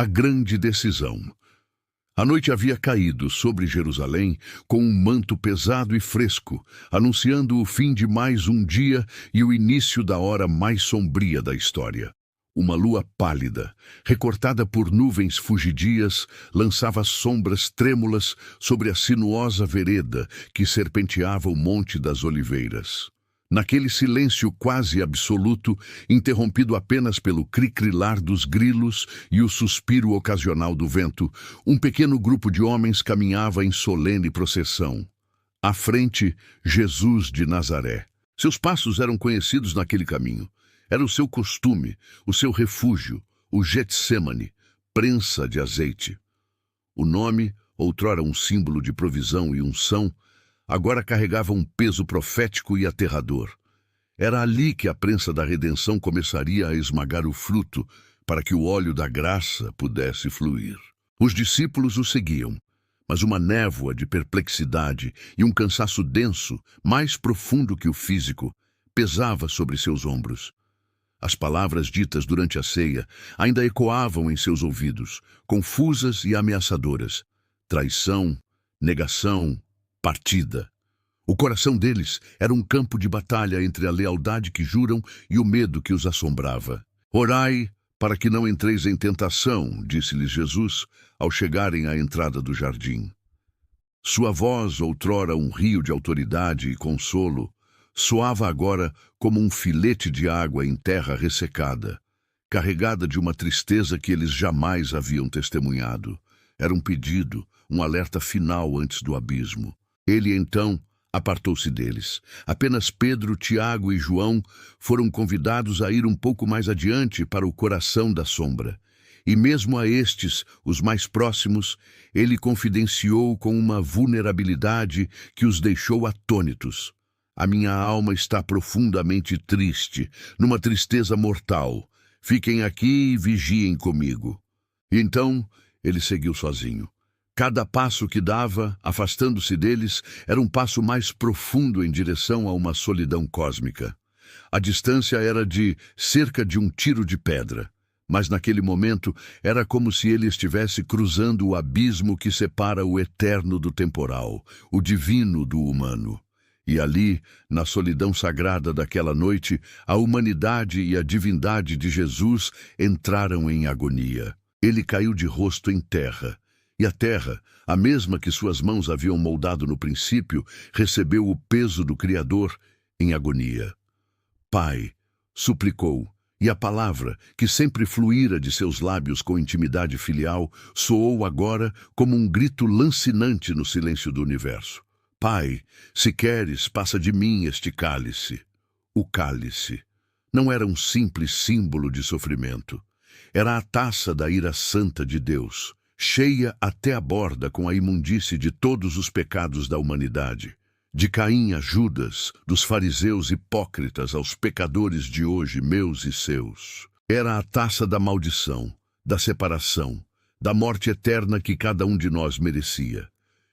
A grande decisão. A noite havia caído sobre Jerusalém com um manto pesado e fresco, anunciando o fim de mais um dia e o início da hora mais sombria da história. Uma lua pálida, recortada por nuvens fugidias, lançava sombras trêmulas sobre a sinuosa vereda que serpenteava o Monte das Oliveiras. Naquele silêncio quase absoluto, interrompido apenas pelo cricrilar dos grilos e o suspiro ocasional do vento, um pequeno grupo de homens caminhava em solene procissão. À frente, Jesus de Nazaré. Seus passos eram conhecidos naquele caminho. Era o seu costume, o seu refúgio, o Getsêmane, prensa de azeite. O nome, outrora um símbolo de provisão e unção, agora carregava um peso profético e aterrador. Era ali que a prensa da redenção começaria a esmagar o fruto para que o óleo da graça pudesse fluir. Os discípulos o seguiam, mas uma névoa de perplexidade e um cansaço denso, mais profundo que o físico, pesava sobre seus ombros. As palavras ditas durante a ceia ainda ecoavam em seus ouvidos, confusas e ameaçadoras. Traição, negação, partida. O coração deles era um campo de batalha entre a lealdade que juram e o medo que os assombrava. Orai para que não entreis em tentação, disse-lhes Jesus, ao chegarem à entrada do jardim. Sua voz, outrora um rio de autoridade e consolo, soava agora como um filete de água em terra ressecada, carregada de uma tristeza que eles jamais haviam testemunhado. Era um pedido, um alerta final antes do abismo. Ele, então, apartou-se deles. Apenas Pedro, Tiago e João foram convidados a ir um pouco mais adiante para o coração da sombra. E mesmo a estes, os mais próximos, ele confidenciou com uma vulnerabilidade que os deixou atônitos. A minha alma está profundamente triste, numa tristeza mortal. Fiquem aqui e vigiem comigo. E então, ele seguiu sozinho. Cada passo que dava, afastando-se deles, era um passo mais profundo em direção a uma solidão cósmica. A distância era de cerca de um tiro de pedra, mas naquele momento era como se ele estivesse cruzando o abismo que separa o eterno do temporal, o divino do humano. E ali, na solidão sagrada daquela noite, a humanidade e a divindade de Jesus entraram em agonia. Ele caiu de rosto em terra. E a terra, a mesma que suas mãos haviam moldado no princípio, recebeu o peso do Criador em agonia. Pai, suplicou, e a palavra, que sempre fluíra de seus lábios com intimidade filial, soou agora como um grito lancinante no silêncio do universo. Pai, se queres, passa de mim este cálice. O cálice não era um simples símbolo de sofrimento. Era a taça da ira santa de Deus, cheia até a borda com a imundície de todos os pecados da humanidade. De Caim a Judas, dos fariseus hipócritas aos pecadores de hoje, meus e seus. Era a taça da maldição, da separação, da morte eterna que cada um de nós merecia.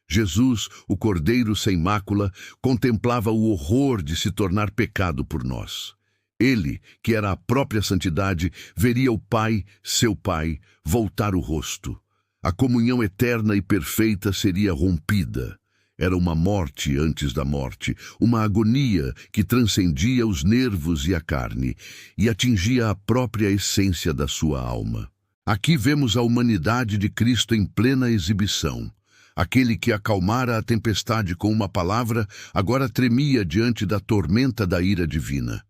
Jesus, o Cordeiro sem mácula, contemplava o horror de se tornar pecado por nós. Ele, que era a própria santidade, veria o Pai, seu Pai, voltar o rosto. A comunhão eterna e perfeita seria rompida. Era uma morte antes da morte, uma agonia que transcendia os nervos e a carne, e atingia a própria essência da sua alma. Aqui vemos a humanidade de Cristo em plena exibição. Aquele que acalmara a tempestade com uma palavra, agora tremia diante da tormenta da ira divina.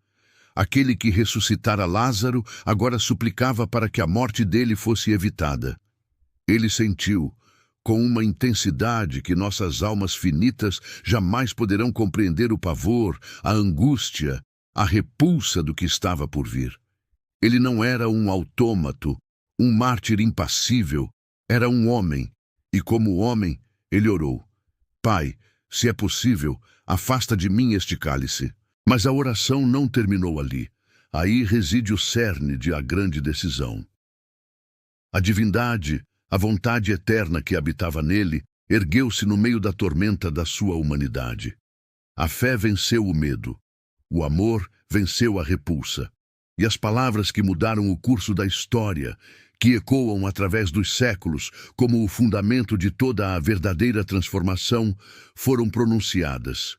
Aquele que ressuscitara Lázaro, agora suplicava para que a morte dele fosse evitada. Ele sentiu, com uma intensidade que nossas almas finitas jamais poderão compreender, o pavor, a angústia, a repulsa do que estava por vir. Ele não era um autômato, um mártir impassível, era um homem, e como homem, ele orou: Pai, se é possível, afasta de mim este cálice. Mas a oração não terminou ali. Aí reside o cerne de a grande decisão. A divindade, a vontade eterna que habitava nele, ergueu-se no meio da tormenta da sua humanidade. A fé venceu o medo. O amor venceu a repulsa. E as palavras que mudaram o curso da história, que ecoam através dos séculos como o fundamento de toda a verdadeira transformação, foram pronunciadas.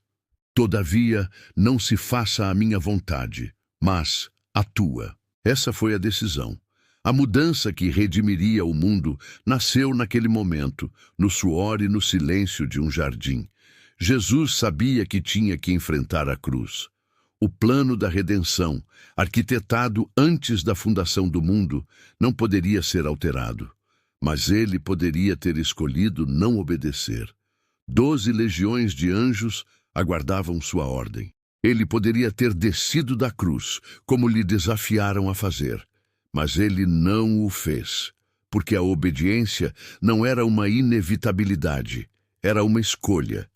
Todavia, não se faça a minha vontade, mas a tua. Essa foi a decisão. A mudança que redimiria o mundo nasceu naquele momento, no suor e no silêncio de um jardim. Jesus sabia que tinha que enfrentar a cruz. O plano da redenção, arquitetado antes da fundação do mundo, não poderia ser alterado. Mas ele poderia ter escolhido não obedecer. 12 legiões de anjos aguardavam sua ordem. Ele poderia ter descido da cruz, como lhe desafiaram a fazer. Mas ele não o fez, porque a obediência não era uma inevitabilidade, era uma escolha,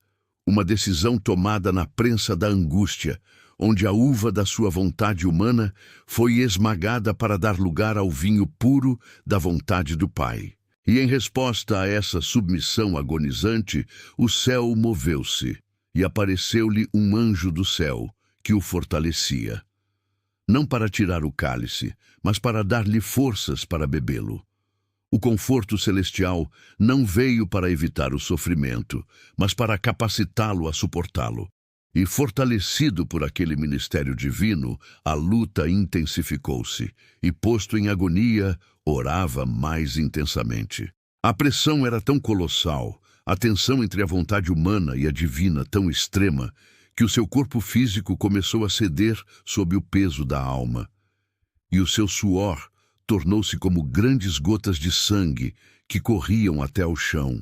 uma decisão tomada na prensa da angústia, onde a uva da sua vontade humana foi esmagada para dar lugar ao vinho puro da vontade do Pai. E em resposta a essa submissão agonizante, o céu moveu-se, e apareceu-lhe um anjo do céu, que o fortalecia. Não para tirar o cálice, mas para dar-lhe forças para bebê-lo. O conforto celestial não veio para evitar o sofrimento, mas para capacitá-lo a suportá-lo. E fortalecido por aquele ministério divino, a luta intensificou-se, e posto em agonia, orava mais intensamente. A pressão era tão colossal, a tensão entre a vontade humana e a divina tão extrema, que o seu corpo físico começou a ceder sob o peso da alma. E o seu suor tornou-se como grandes gotas de sangue que corriam até ao chão.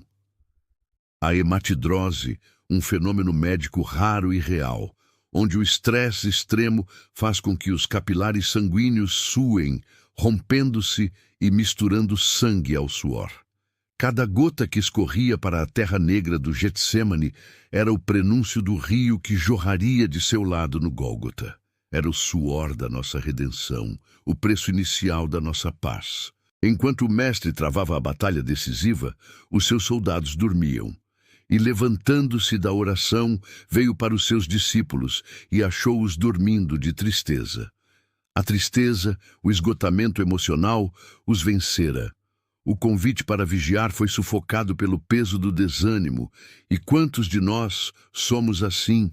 A hematidrose, um fenômeno médico raro e real, onde o estresse extremo faz com que os capilares sanguíneos suem, rompendo-se e misturando sangue ao suor. Cada gota que escorria para a terra negra do Getsêmani era o prenúncio do rio que jorraria de seu lado no Gólgota. Era o suor da nossa redenção, o preço inicial da nossa paz. Enquanto o mestre travava a batalha decisiva, os seus soldados dormiam. E levantando-se da oração, veio para os seus discípulos e achou-os dormindo de tristeza. A tristeza, o esgotamento emocional, os vencera. O convite para vigiar foi sufocado pelo peso do desânimo. E quantos de nós somos assim?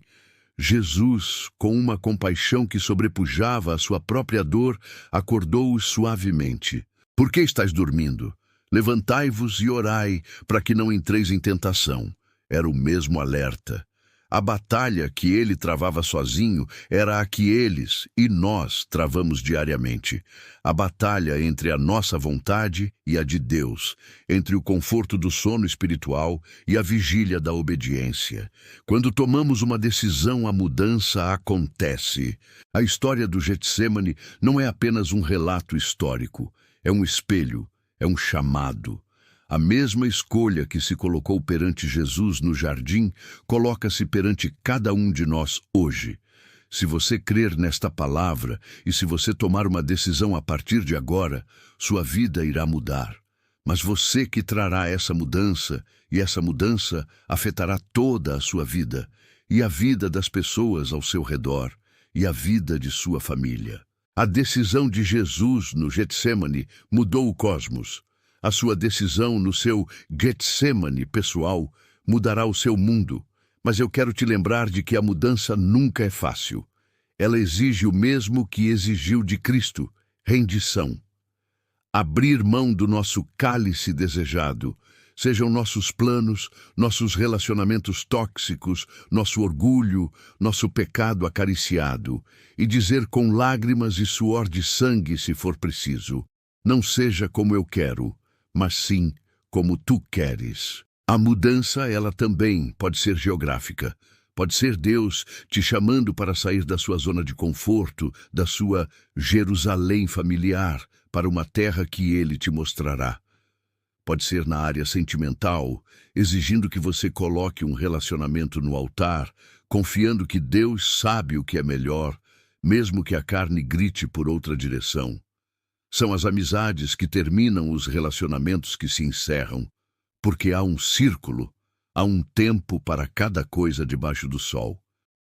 Jesus, com uma compaixão que sobrepujava a sua própria dor, acordou-os suavemente. Por que estáis dormindo? Levantai-vos e orai, para que não entreis em tentação. Era o mesmo alerta. A batalha que ele travava sozinho era a que eles e nós travamos diariamente. A batalha entre a nossa vontade e a de Deus, entre o conforto do sono espiritual e a vigília da obediência. Quando tomamos uma decisão, a mudança acontece. A história do Getsêmani não é apenas um relato histórico, é um espelho, é um chamado. A mesma escolha que se colocou perante Jesus no jardim, coloca-se perante cada um de nós hoje. Se você crer nesta palavra e se você tomar uma decisão a partir de agora, sua vida irá mudar. Mas você que trará essa mudança, e essa mudança afetará toda a sua vida, e a vida das pessoas ao seu redor, e a vida de sua família. A decisão de Jesus no Getsêmani mudou o cosmos. A sua decisão no seu Getsêmani pessoal mudará o seu mundo, mas eu quero te lembrar de que a mudança nunca é fácil. Ela exige o mesmo que exigiu de Cristo, rendição. Abrir mão do nosso cálice desejado, sejam nossos planos, nossos relacionamentos tóxicos, nosso orgulho, nosso pecado acariciado, e dizer com lágrimas e suor de sangue, se for preciso, não seja como eu quero, mas sim como tu queres. A mudança, ela também pode ser geográfica. Pode ser Deus te chamando para sair da sua zona de conforto, da sua Jerusalém familiar, para uma terra que Ele te mostrará. Pode ser na área sentimental, exigindo que você coloque um relacionamento no altar, confiando que Deus sabe o que é melhor, mesmo que a carne grite por outra direção. São as amizades que terminam os relacionamentos que se encerram, porque há um círculo, há um tempo para cada coisa debaixo do sol.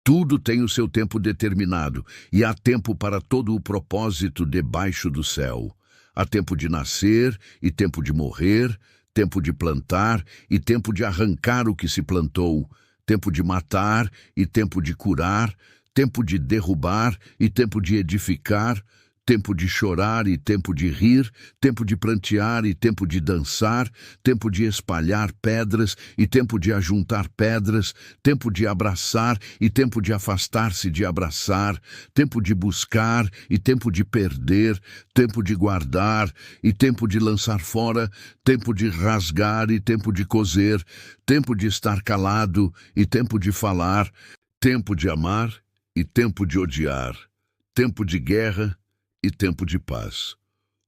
Tudo tem o seu tempo determinado e há tempo para todo o propósito debaixo do céu. Há tempo de nascer e tempo de morrer, tempo de plantar e tempo de arrancar o que se plantou, tempo de matar e tempo de curar, tempo de derrubar e tempo de edificar, tempo de chorar e tempo de rir, tempo de prantear e tempo de dançar, tempo de espalhar pedras e tempo de ajuntar pedras, tempo de abraçar e tempo de afastar-se de abraçar, tempo de buscar e tempo de perder, tempo de guardar e tempo de lançar fora, tempo de rasgar e tempo de coser, tempo de estar calado e tempo de falar, tempo de amar e tempo de odiar, tempo de guerra e tempo de paz.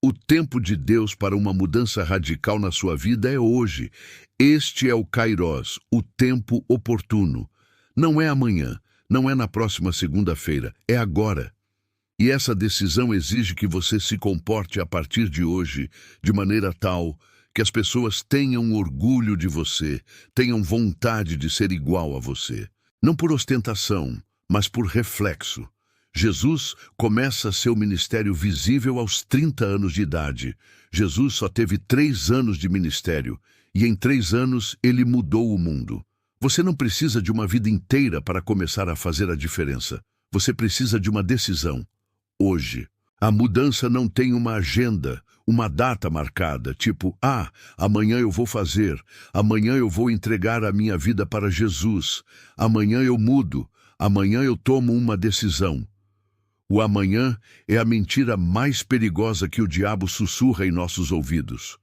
O tempo de Deus para uma mudança radical na sua vida é hoje. Este é o Kairos, o tempo oportuno. Não é amanhã, não é na próxima segunda-feira, é agora. E essa decisão exige que você se comporte a partir de hoje de maneira tal que as pessoas tenham orgulho de você, tenham vontade de ser igual a você. Não por ostentação, mas por reflexo. Jesus começa seu ministério visível aos 30 anos de idade. Jesus só teve 3 anos de ministério, e em 3 anos ele mudou o mundo. Você não precisa de uma vida inteira para começar a fazer a diferença. Você precisa de uma decisão. Hoje. A mudança não tem uma agenda, uma data marcada, tipo, amanhã eu vou fazer, amanhã eu vou entregar a minha vida para Jesus, amanhã eu mudo, amanhã eu tomo uma decisão. O amanhã é a mentira mais perigosa que o diabo sussurra em nossos ouvidos.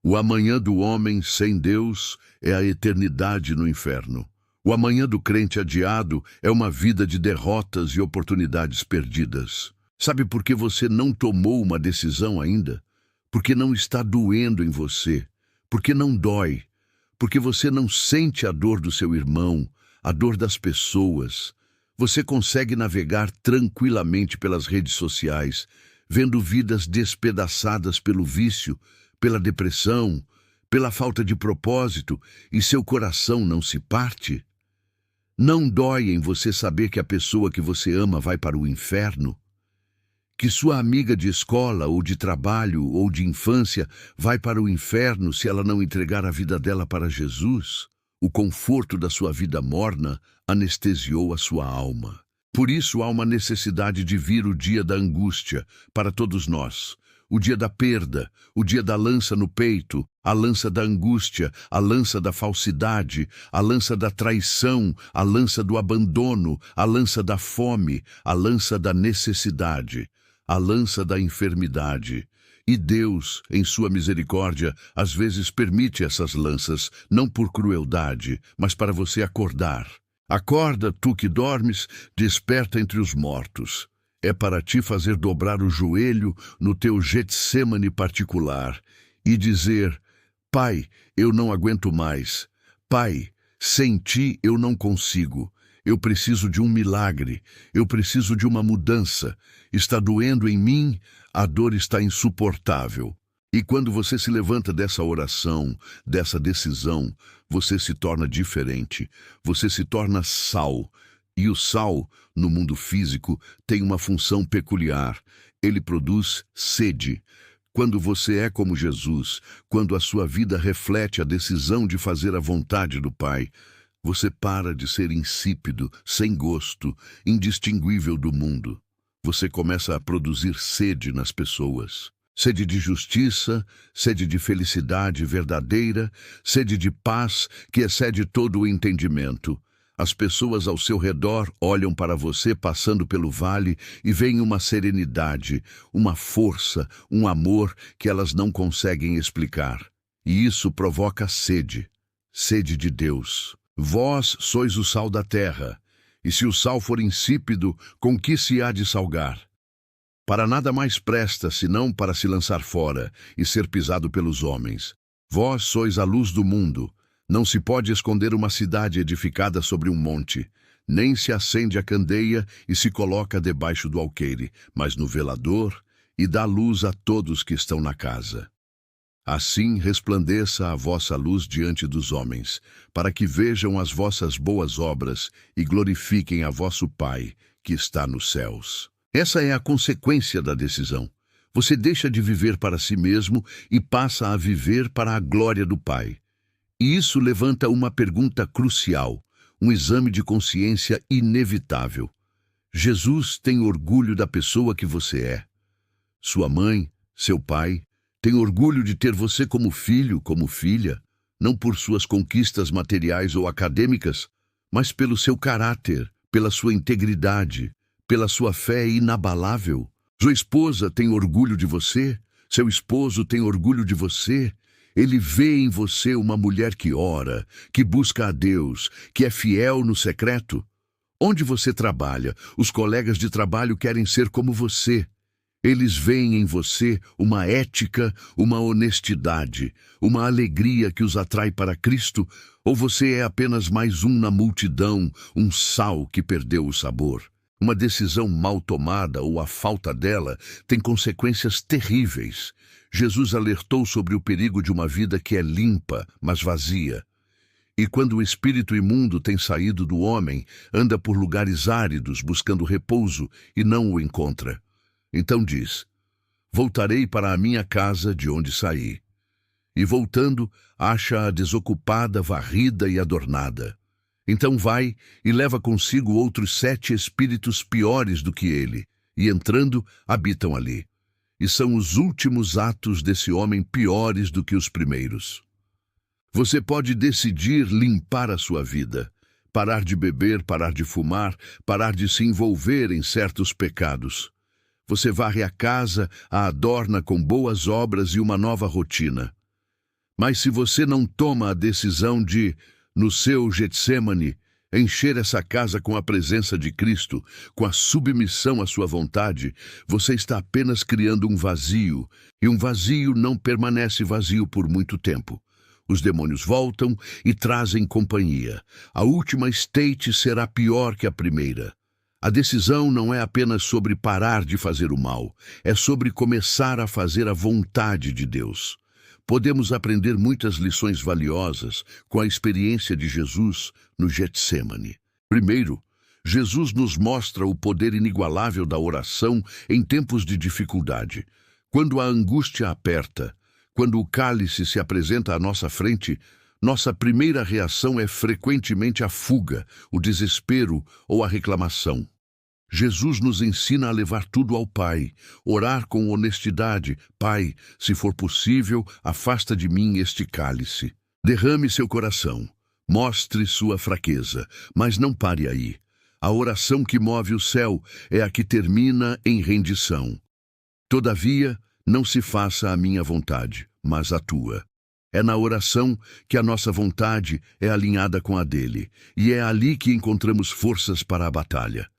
O amanhã do homem sem Deus é a eternidade no inferno. O amanhã do crente adiado é uma vida de derrotas e oportunidades perdidas. Sabe por que você não tomou uma decisão ainda? Porque não está doendo em você. Porque não dói. Porque você não sente a dor do seu irmão, a dor das pessoas. Você consegue navegar tranquilamente pelas redes sociais, vendo vidas despedaçadas pelo vício, pela depressão, pela falta de propósito, e seu coração não se parte? Não dói em você saber que a pessoa que você ama vai para o inferno? Que sua amiga de escola, ou de trabalho, ou de infância vai para o inferno se ela não entregar a vida dela para Jesus? O conforto da sua vida morna anestesiou a sua alma. Por isso há uma necessidade de vir o dia da angústia para todos nós. O dia da perda, o dia da lança no peito, a lança da angústia, a lança da falsidade, a lança da traição, a lança do abandono, a lança da fome, a lança da necessidade, a lança da enfermidade. E Deus, em sua misericórdia, às vezes permite essas lanças, não por crueldade, mas para você acordar. Acorda, tu que dormes, desperta entre os mortos. É para te fazer dobrar o joelho no teu Getsêmani particular e dizer: Pai, eu não aguento mais. Pai, sem ti eu não consigo. Eu preciso de um milagre. Eu preciso de uma mudança. Está doendo em mim, a dor está insuportável. E quando você se levanta dessa oração, dessa decisão, você se torna diferente. Você se torna sal. E o sal, no mundo físico, tem uma função peculiar. Ele produz sede. Quando você é como Jesus, quando a sua vida reflete a decisão de fazer a vontade do Pai, você para de ser insípido, sem gosto, indistinguível do mundo. Você começa a produzir sede nas pessoas. Sede de justiça, sede de felicidade verdadeira, sede de paz que excede todo o entendimento. As pessoas ao seu redor olham para você passando pelo vale e veem uma serenidade, uma força, um amor que elas não conseguem explicar. E isso provoca sede, sede de Deus. Vós sois o sal da terra, e se o sal for insípido, com que se há de salgar? Para nada mais presta, senão para se lançar fora e ser pisado pelos homens. Vós sois a luz do mundo. Não se pode esconder uma cidade edificada sobre um monte, nem se acende a candeia e se coloca debaixo do alqueire, mas no velador, e dá luz a todos que estão na casa. Assim resplandeça a vossa luz diante dos homens, para que vejam as vossas boas obras e glorifiquem a vosso Pai, que está nos céus. Essa é a consequência da decisão. Você deixa de viver para si mesmo e passa a viver para a glória do Pai. E isso levanta uma pergunta crucial, um exame de consciência inevitável. Jesus tem orgulho da pessoa que você é. Sua mãe, seu pai, têm orgulho de ter você como filho, como filha, não por suas conquistas materiais ou acadêmicas, mas pelo seu caráter, pela sua integridade, pela sua fé inabalável. Sua esposa tem orgulho de você, seu esposo tem orgulho de você. Ele vê em você uma mulher que ora, que busca a Deus, que é fiel no secreto. Onde você trabalha, os colegas de trabalho querem ser como você. Eles veem em você uma ética, uma honestidade, uma alegria que os atrai para Cristo, ou você é apenas mais um na multidão, um sal que perdeu o sabor? Uma decisão mal tomada ou a falta dela tem consequências terríveis. Jesus alertou sobre o perigo de uma vida que é limpa, mas vazia. E quando o espírito imundo tem saído do homem, anda por lugares áridos buscando repouso e não o encontra. Então diz: voltarei para a minha casa de onde saí. E voltando, acha-a desocupada, varrida e adornada. Então vai e leva consigo outros 7 espíritos piores do que ele, e entrando, habitam ali. E são os últimos atos desse homem piores do que os primeiros. Você pode decidir limpar a sua vida, parar de beber, parar de fumar, parar de se envolver em certos pecados. Você varre a casa, a adorna com boas obras e uma nova rotina. Mas se você não toma a decisão de, no seu Getsêmani, encher essa casa com a presença de Cristo, com a submissão à sua vontade, você está apenas criando um vazio, e um vazio não permanece vazio por muito tempo. Os demônios voltam e trazem companhia. A última state será pior que a primeira. A decisão não é apenas sobre parar de fazer o mal, é sobre começar a fazer a vontade de Deus. Podemos aprender muitas lições valiosas com a experiência de Jesus no Getsêmani. Primeiro, Jesus nos mostra o poder inigualável da oração em tempos de dificuldade. Quando a angústia aperta, quando o cálice se apresenta à nossa frente, nossa primeira reação é frequentemente a fuga, o desespero ou a reclamação. Jesus nos ensina a levar tudo ao Pai, orar com honestidade. Pai, se for possível, afasta de mim este cálice. Derrame seu coração, mostre sua fraqueza, mas não pare aí. A oração que move o céu é a que termina em rendição. Todavia, não se faça a minha vontade, mas a tua. É na oração que a nossa vontade é alinhada com a dele, e é ali que encontramos forças para a batalha.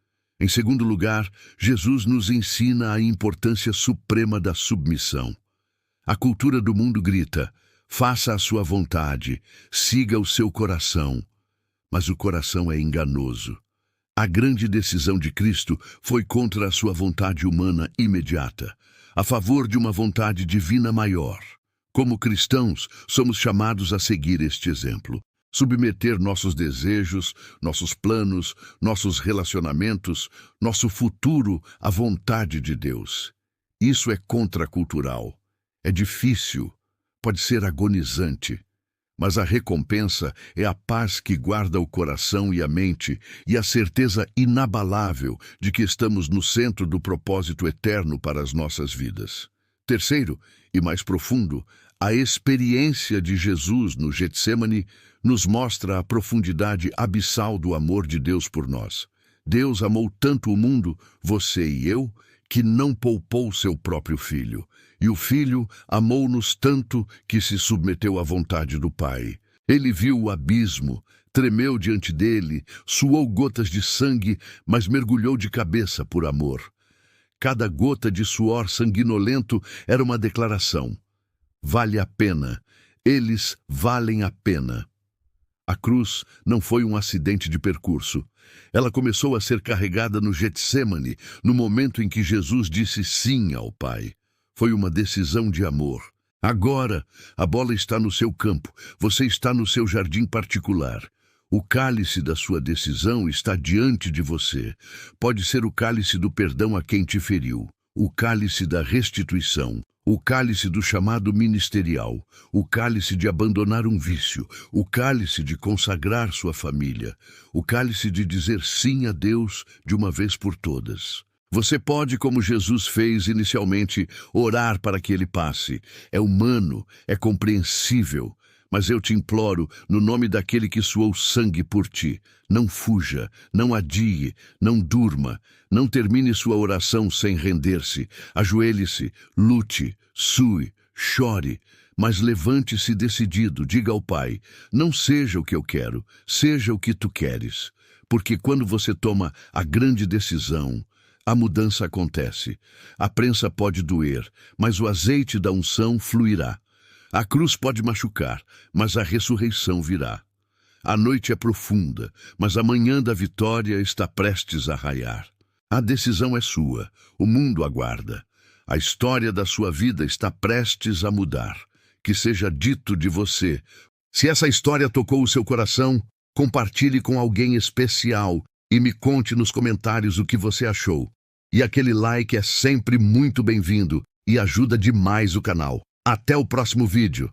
Em segundo lugar, Jesus nos ensina a importância suprema da submissão. A cultura do mundo grita: faça a sua vontade, siga o seu coração. Mas o coração é enganoso. A grande decisão de Cristo foi contra a sua vontade humana imediata, a favor de uma vontade divina maior. Como cristãos, somos chamados a seguir este exemplo. Submeter nossos desejos, nossos planos, nossos relacionamentos, nosso futuro à vontade de Deus. Isso é contracultural. É difícil, pode ser agonizante, mas a recompensa é a paz que guarda o coração e a mente e a certeza inabalável de que estamos no centro do propósito eterno para as nossas vidas. Terceiro, e mais profundo, a experiência de Jesus no Getsêmani nos mostra a profundidade abissal do amor de Deus por nós. Deus amou tanto o mundo, você e eu, que não poupou seu próprio Filho. E o Filho amou-nos tanto que se submeteu à vontade do Pai. Ele viu o abismo, tremeu diante dele, suou gotas de sangue, mas mergulhou de cabeça por amor. Cada gota de suor sanguinolento era uma declaração: vale a pena, eles valem a pena. A cruz não foi um acidente de percurso. Ela começou a ser carregada no Getsêmani, no momento em que Jesus disse sim ao Pai. Foi uma decisão de amor. Agora, a bola está no seu campo, você está no seu jardim particular. O cálice da sua decisão está diante de você. Pode ser o cálice do perdão a quem te feriu, o cálice da restituição, o cálice do chamado ministerial, o cálice de abandonar um vício, o cálice de consagrar sua família, o cálice de dizer sim a Deus de uma vez por todas. Você pode, como Jesus fez inicialmente, orar para que ele passe. É humano, é compreensível. Mas eu te imploro, no nome daquele que suou sangue por ti, não fuja, não adie, não durma, não termine sua oração sem render-se. Ajoelhe-se, lute, sue, chore, mas levante-se decidido, diga ao Pai, não seja o que eu quero, seja o que tu queres. Porque quando você toma a grande decisão, a mudança acontece. A prensa pode doer, mas o azeite da unção fluirá. A cruz pode machucar, mas a ressurreição virá. A noite é profunda, mas a manhã da vitória está prestes a raiar. A decisão é sua, o mundo aguarda. A história da sua vida está prestes a mudar. Que seja dito de você. Se essa história tocou o seu coração, compartilhe com alguém especial e me conte nos comentários o que você achou. E aquele like é sempre muito bem-vindo e ajuda demais o canal. Até o próximo vídeo.